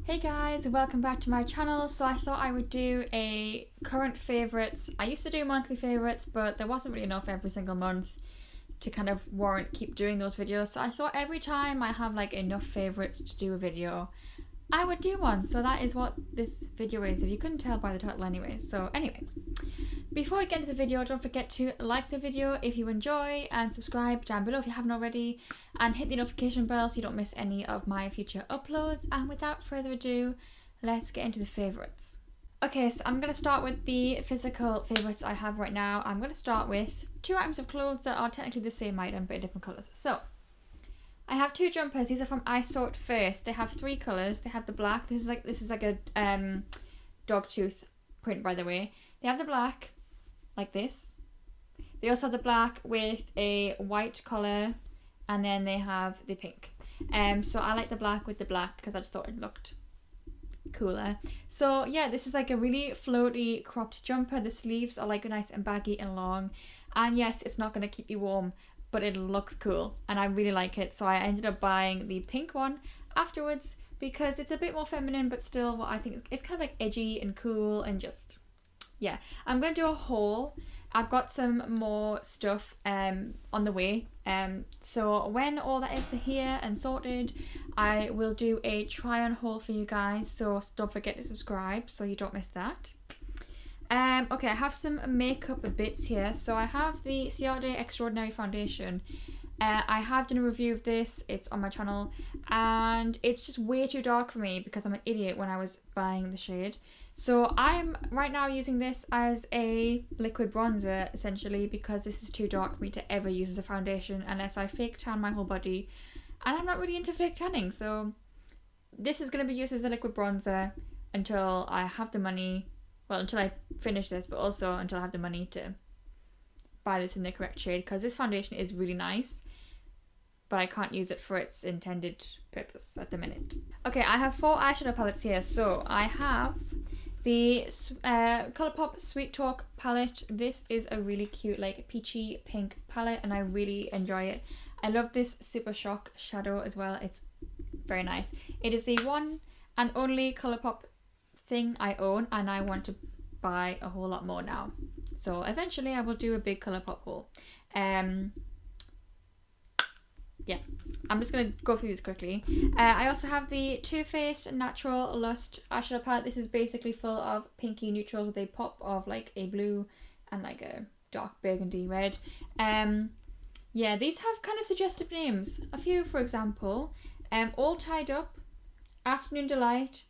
Hey guys, welcome back to my channel. So I thought I would do a current favourites. I used to do monthly favourites, but there wasn't really enough every single month to kind of warrant keep doing those videos. So I thought every time I have like enough favourites to do a video, I would do one. So that is what this video is, if you couldn't tell by the title anyway. So anyway, before I get into the video, don't forget to like the video if you enjoy and subscribe down below if you haven't already, and hit the notification bell so you don't miss any of my future uploads. And without further ado, let's get into the favourites. Okay, so I'm going to start with the physical favourites I have right now. I'm going to start with two items of clothes that are technically the same item but in different colours. So I have two jumpers. These are from I Sort First. They have three colours. They have the black. This is like a dog tooth print, by the way. They have the black like this. They also have the black with a white collar, and then they have the pink. So I like the black with the black because I just thought it looked cooler. So yeah, this is like a really floaty cropped jumper. The sleeves are like nice and baggy and long, and yes, it's not going to keep you warm, but it looks cool and I really like it. So I ended up buying the pink one afterwards because it's a bit more feminine, but still what I think it's kind of like edgy and cool, and just yeah. I'm going to do a haul. I've got some more stuff on the way. So when all that is here and sorted, I will do a try on haul for you guys. So don't forget to subscribe so you don't miss that. Okay, I have some makeup bits here. So I have the Ciate Extraordinary Foundation. I have done a review of this. It's on my channel, and it's just way too dark for me because I'm an idiot when I was buying the shade. So I'm right now using this as a liquid bronzer essentially because this is too dark for me to ever use as a foundation unless I fake tan my whole body, and I'm not really into fake tanning, so this is going to be used as a liquid bronzer until I have the money, well, until I finish this, but also until I have the money to buy this in the correct shade, because this foundation is really nice but I can't use it for its intended purpose at the minute. Okay, I have 4 eyeshadow palettes here. So I have the Colourpop Sweet Talk palette. This is a really cute like peachy pink palette and I really enjoy it. I love this Super Shock shadow as well. It's very nice. It is the one and only Colourpop thing I own, and I want to buy a whole lot more now. So eventually I will do a big Colourpop haul. Yeah, I'm just going to go through these quickly. I also have the Too Faced Natural Lust eyeshadow palette. This is basically full of pinky neutrals with a pop of like a blue and like a dark burgundy red. Yeah, these have kind of suggestive names. A few, for example, All Tied Up, Afternoon Delight,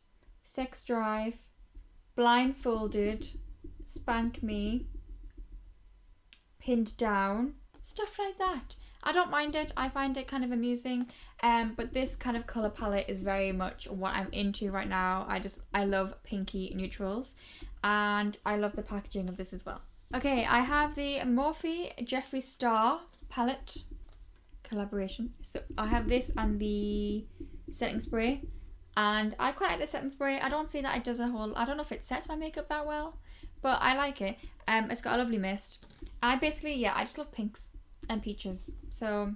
Sex Drive, Blindfolded, Spank Me, Pinned Down, stuff like that. I don't mind it. I find it kind of amusing. But this kind of colour palette is very much what I'm into right now. I love pinky neutrals, and I love the packaging of this as well. Okay, I have the Morphe Jeffree Star palette collaboration. So I have this and the setting spray, and I quite like the setting spray. I don't see that it does a whole, I don't know if it sets my makeup that well, but I like it. It's got a lovely mist. I just love pinks and peaches. So,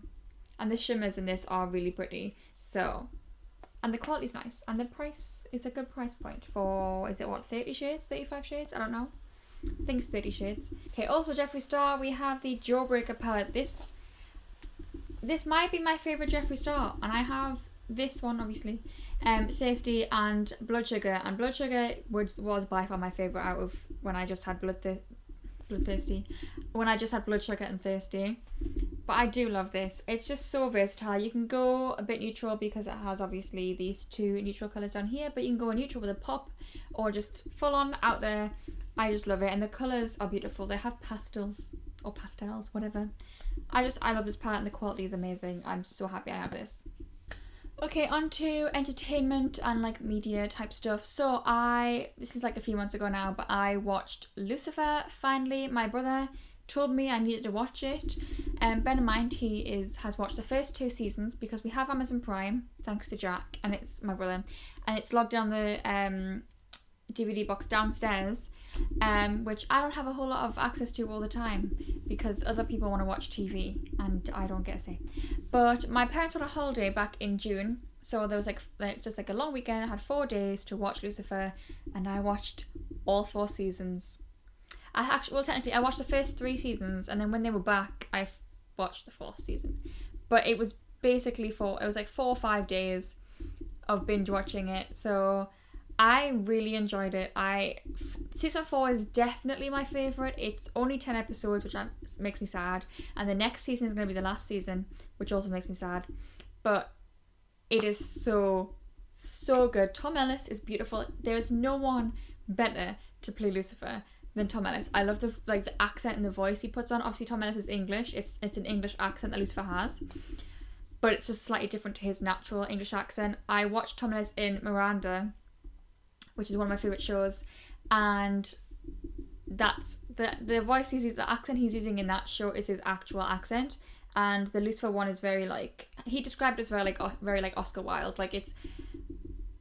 and the shimmers in this are really pretty. So, and the quality's nice, and the price is a good price point for, is it what, 30 shades, 35 shades? I don't know. I think it's 30 shades. Okay, also Jeffree Star, we have the Jawbreaker palette. This might be my favorite Jeffree Star, and I have this one obviously, Thirsty and Blood Sugar, and Blood Sugar was by far my favorite out of when I just had Bloodthirsty, when I just had Blood Sugar and Thirsty. But I do love this. It's just so versatile. You can go a bit neutral because it has obviously these two neutral colours down here, but you can go neutral with a pop or just full on out there. I just love it, and the colours are beautiful. They have pastels or pastels, whatever. I love this palette and the quality is amazing. I'm so happy I have this. Okay, on to entertainment and like media type stuff. So this is like a few months ago now, but I watched Lucifer finally. My brother told me I needed to watch it. Bear in mind he has watched the first 2 seasons because we have Amazon Prime, thanks to Jack, and it's my brother, and it's logged on the DVD box downstairs, which I don't have a whole lot of access to all the time because other people want to watch TV and I don't get a say. But my parents went on holiday back in June So there was like just like a long weekend. I had 4 days to watch Lucifer, and I watched all 4 seasons. Technically I watched the first 3 seasons, and then when they were back, I watched the 4th season. But it was basically it was like 4 or 5 days of binge watching it. So I really enjoyed it. Season 4 is definitely my favourite. It's only 10 episodes, which makes me sad. And the next season is going to be the last season, which also makes me sad. But it is so, so good. Tom Ellis is beautiful. There is no one better to play Lucifer than Tom Ellis. I love the accent and the voice he puts on. Obviously, Tom Ellis is English. It's an English accent that Lucifer has, but it's just slightly different to his natural English accent. I watched Tom Ellis in Miranda, which is one of my favourite shows, and that's the voice he's using, the accent he's using in that show is his actual accent, and the Lucifer one is very he described it as very like Oscar Wilde.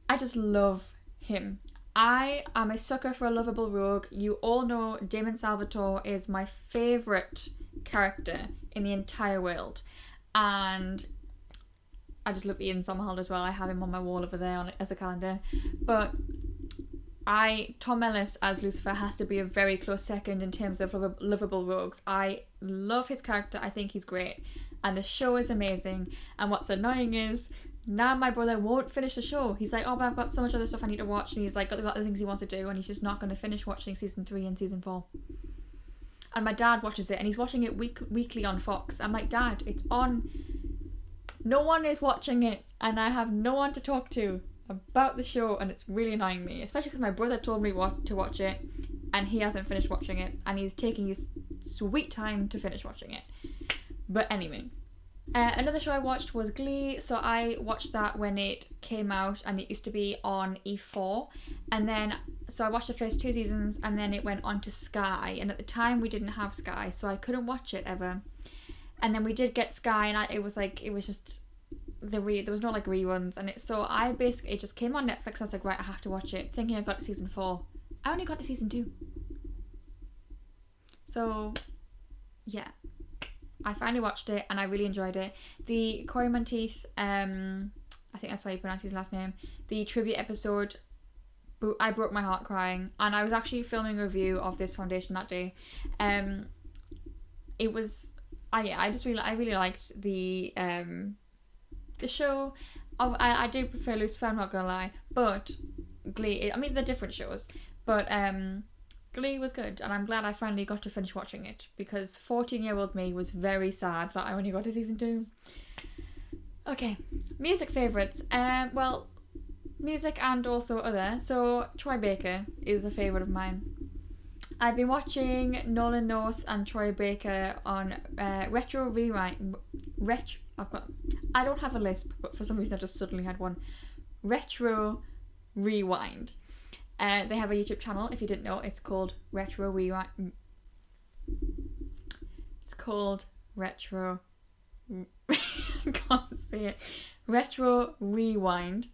I just love him. I am a sucker for a lovable rogue. You all know Damon Salvatore is my favourite character in the entire world, and I just love Ian Somerhalder as well. I have him on my wall over there as a calendar. But Tom Ellis as Lucifer has to be a very close second in terms of lovable rogues. I love his character. I think he's great. And the show is amazing. And what's annoying is now my brother won't finish the show. He's like, oh, but I've got so much other stuff I need to watch. And he's like, got other things he wants to do. And he's just not going to finish watching season 3 and season 4. And my dad watches it. And he's watching it weekly on Fox. I'm like, Dad, it's on. No one is watching it. And I have no one to talk to about the show. And it's really annoying me. Especially because my brother told me to watch it. And he hasn't finished watching it. And he's taking his sweet time to finish watching it. But anyway. Another show I watched was Glee. So I watched that when it came out, and it used to be on E4, and then so I watched the first 2 seasons, and then it went on to Sky, and at the time we didn't have Sky, so I couldn't watch it ever. And then we did get Sky, and it was just there was no reruns, and it just came on Netflix. I was like, right, I have to watch it, thinking I got to season 4. I only got to season 2. So yeah, I finally watched it and I really enjoyed it. The Corey Monteith, I think that's how you pronounce his last name, the tribute episode, I broke my heart crying, and I was actually filming a review of this foundation that day. It was, I really liked the show. I do prefer Lucifer, I'm not gonna lie, but Glee, they're different shows, but Glee was good, and I'm glad I finally got to finish watching it, because 14-year-old me was very sad that I only got to season 2. Okay, music favourites. Music and also other. So Troy Baker is a favourite of mine. I've been watching Nolan North and Troy Baker on Retro Rewind. I don't have a list, but for some reason I just suddenly had one. Retro Rewind. They have a YouTube channel, if you didn't know. It's called Retro Rewind. It's called Retro... I can't say it. Retro Rewind.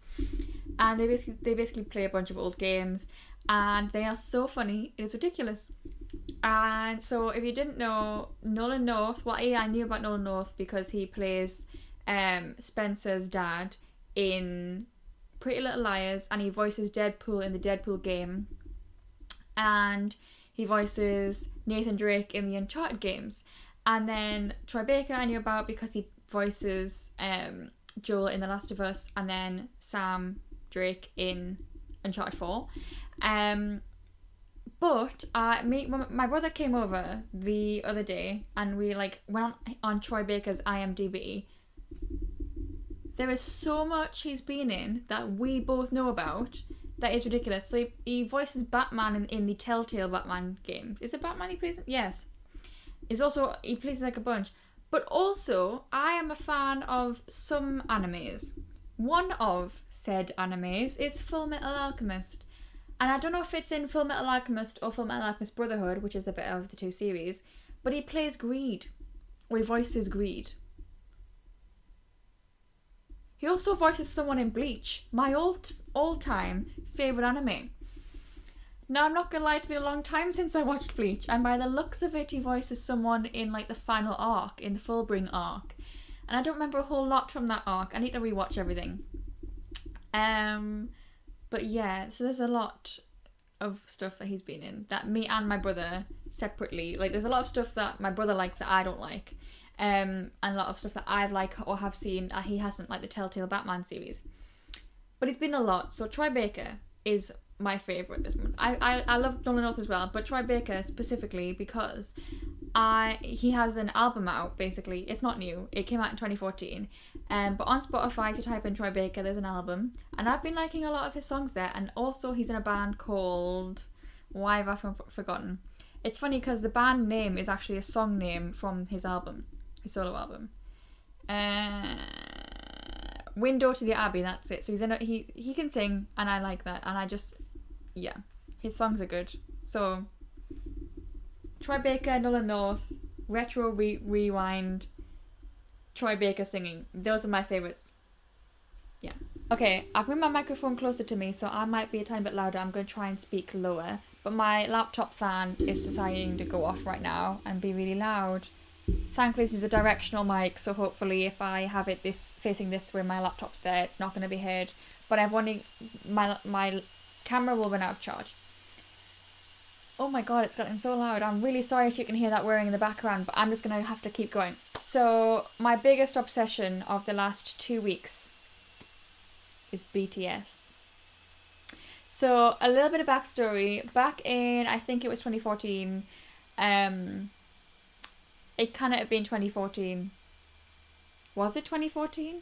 And they basically play a bunch of old games. And they are so funny. It is ridiculous. And so if you didn't know, Nolan North... Well, I knew about Nolan North because he plays Spencer's dad in Pretty Little Liars, and he voices Deadpool in the Deadpool game, and he voices Nathan Drake in the Uncharted games. And then Troy Baker I knew about because he voices Joel in The Last of Us, and then Sam Drake in Uncharted 4. But my brother came over the other day, and we went on Troy Baker's IMDb. There is so much he's been in that we both know about that is ridiculous. So he voices Batman in the Telltale Batman games. Is it Batman he plays? Yes. He plays a bunch. But also, I am a fan of some animes. One of said animes is Full Metal Alchemist. And I don't know if it's in Full Metal Alchemist or Full Metal Alchemist Brotherhood, which is the better of the 2 series, but he plays Greed. Or he voices Greed. He also voices someone in Bleach, my all-time favourite anime. Now, I'm not gonna lie, it's been a long time since I watched Bleach, and by the looks of it, he voices someone in the final arc, in the Fullbring arc. And I don't remember a whole lot from that arc. I need to rewatch everything. But yeah, so there's a lot of stuff that he's been in that me and my brother separately, like there's a lot of stuff that my brother likes that I don't like, and a lot of stuff that I've like or have seen that he hasn't, like the Telltale Batman series. But he's been a lot. So Troy Baker is my favourite this month. I love Nolan North as well, but Troy Baker specifically because he has an album out, basically. It's not new. It came out in 2014. But on Spotify, if you type in Troy Baker, there's an album. And I've been liking a lot of his songs there. And also he's in a band called... Why have I forgotten? It's funny because the band name is actually a song name from his album. His solo album. Window to the Abbey, that's it. So he can sing, and I like that. And I just... Yeah. His songs are good. So... Troy Baker, Nolan North, Retro Rewind, Troy Baker singing. Those are my favourites. Yeah. Okay, I've moved my microphone closer to me, so I might be a tiny bit louder. I'm going to try and speak lower. But my laptop fan is deciding to go off right now and be really loud. Thankfully, this is a directional mic, so hopefully if I have it facing this way, my laptop's there, it's not going to be heard. But I'm wondering, my camera will run out of charge. Oh my god, it's gotten so loud. I'm really sorry if you can hear that whirring in the background, but I'm just going to have to keep going. So, my biggest obsession of the last 2 weeks is BTS. So, a little bit of backstory. Back in, I think it was 2014, it cannot have been 2014. Was it 2014?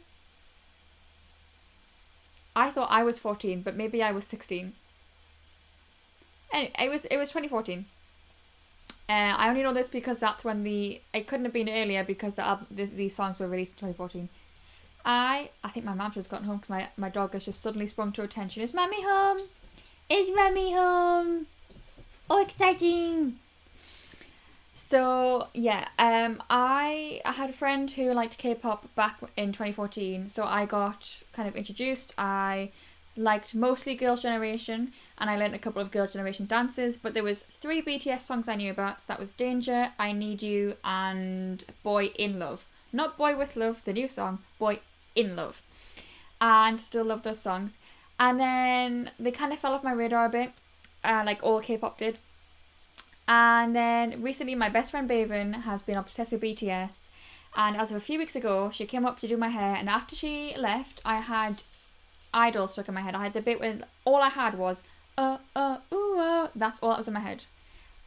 I thought I was 14, but maybe I was 16. Anyway, it was 2014. I only know this because that's when it couldn't have been earlier because these songs were released in 2014. I think my mom's just gotten home because my dog has just suddenly sprung to attention. Is Mummy home? Is Mummy home? Oh, exciting! So yeah, I had a friend who liked K-pop back in 2014, so I got kind of introduced. I liked mostly Girls' Generation, and I learned a couple of Girls' Generation dances, but there was 3 BTS songs I knew about. So that was Danger, I Need You, and Boy in Love. Not Boy with Love, the new song, Boy in Love. And still love those songs. And then they kind of fell off my radar a bit, like all K-pop did. And then recently my best friend Baven has been obsessed with BTS, and as of a few weeks ago she came up to do my hair, and after she left I had Idol stuck in my head. I had the bit where all I had was ooh, oh. That's all that was in my head,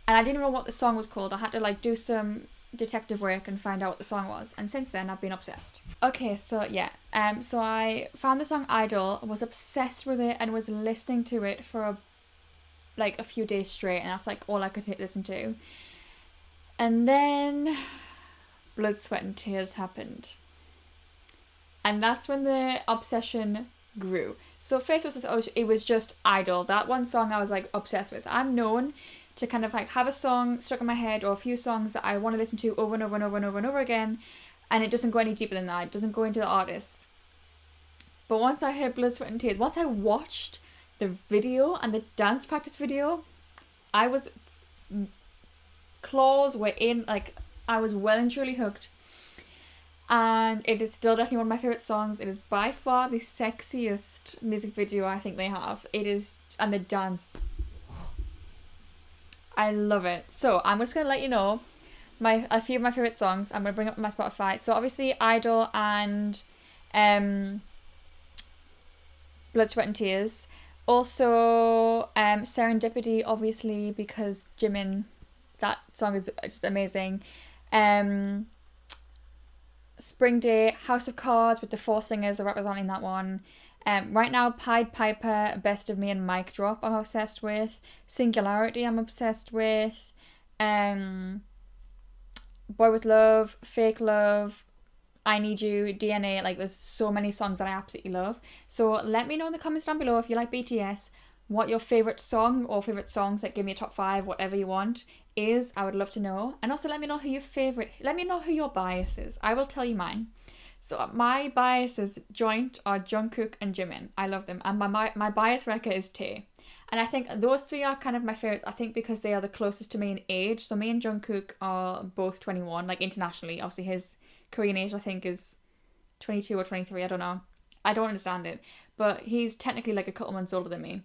and I didn't know what the song was called. I had to like do some detective work and find out what the song was, and since then I've been obsessed. Okay, so yeah, so I found the song Idol, was obsessed with it, and was listening to it for a few days straight, and that's like all I could listen to. And then Blood, Sweat and Tears happened, and that's when the obsession grew. So first it was just Idol, that one song I was like obsessed with. I'm known to kind of like have a song stuck in my head, or a few songs that I want to listen to over and over and over and over and over again, and it doesn't go any deeper than that. It doesn't go into the artists. But once I heard Blood, Sweat and Tears, once I watched the video and the dance practice video, I was... claws were in, like, I was well and truly hooked. And it is still definitely one of my favourite songs. It is by far the sexiest music video I think they have. It is, and the dance. I love it. So I'm just going to let you know a few of my favourite songs. I'm going to bring up my Spotify. So obviously Idol and Blood, Sweat and Tears. Also, Serendipity, obviously, because Jimin, that song is just amazing. Spring Day, House of Cards with the 4 singers, the rappers aren't in that one. Right now, Pied Piper, Best of Me and Mic Drop, I'm obsessed with. Singularity, I'm obsessed with. Boy with Love, Fake Love, I Need You, DNA, like there's so many songs that I absolutely love. So let me know in the comments down below if you like BTS, what your favourite song or favourite songs, like give me a top 5, whatever you want, is. I would love to know. And also let me know who your bias is. I will tell you mine. So my biases joint are Jungkook and Jimin. I love them. And my bias wrecker is Tae. And I think those 3 are kind of my favourites, I think because they are the closest to me in age. So me and Jungkook are both 21, like internationally. Obviously his Korean age, I think, is 22 or 23. I don't know. I don't understand it. but he's technically like a couple months older than me.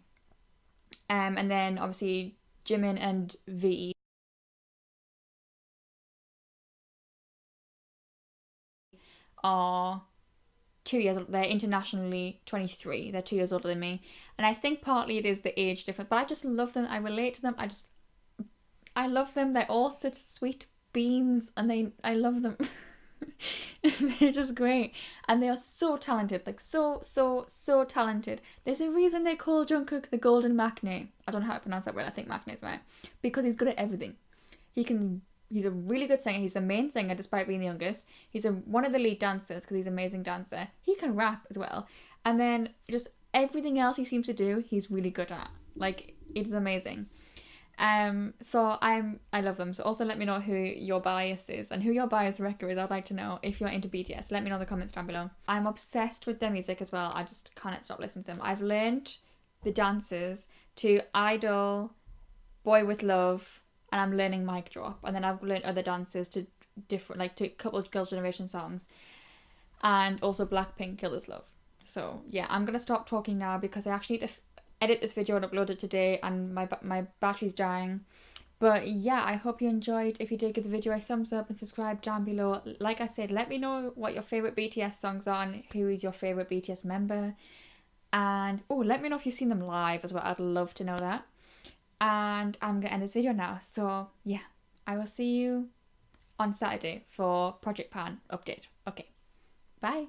And then obviously Jimin and V are 2 years old. They're internationally 23. They're 2 years older than me. And I think partly it is the age difference, but I just love them. I relate to them. I love them. They're all such sweet beans, and I love them. They're just great, and they are so talented, like so talented. There's a reason they call Jungkook the Golden Maknae. I don't know how to pronounce that word. I think Maknae is right, because he's good at everything. He's a really good singer. He's the main singer despite being the youngest. He's one of the lead dancers because he's an amazing dancer. He can rap as well, and then just everything else he seems to do, he's really good at. Like, it's amazing. So I love them. So also let me know who your bias is and who your bias wrecker is. I'd like to know if you're into BTS. Let me know in the comments down below. I'm obsessed with their music as well. I just can't stop listening to them. I've learned the dances to Idol, Boy With Love, and I'm learning Mic Drop. And then I've learned other dances to different, like to a couple of Girls' Generation songs, and also Blackpink, Killer's Love. So yeah, I'm gonna stop talking now because I actually need to edit this video and upload it today, and my battery's dying. But yeah, I hope you enjoyed. If you did, give the video a thumbs up and subscribe down below. Like I said, let me know what your favourite BTS songs are and who is your favourite BTS member. And oh, let me know if you've seen them live as well. I'd love to know that. And I'm going to end this video now. So yeah, I will see you on Saturday for Project Pan update. Okay, bye.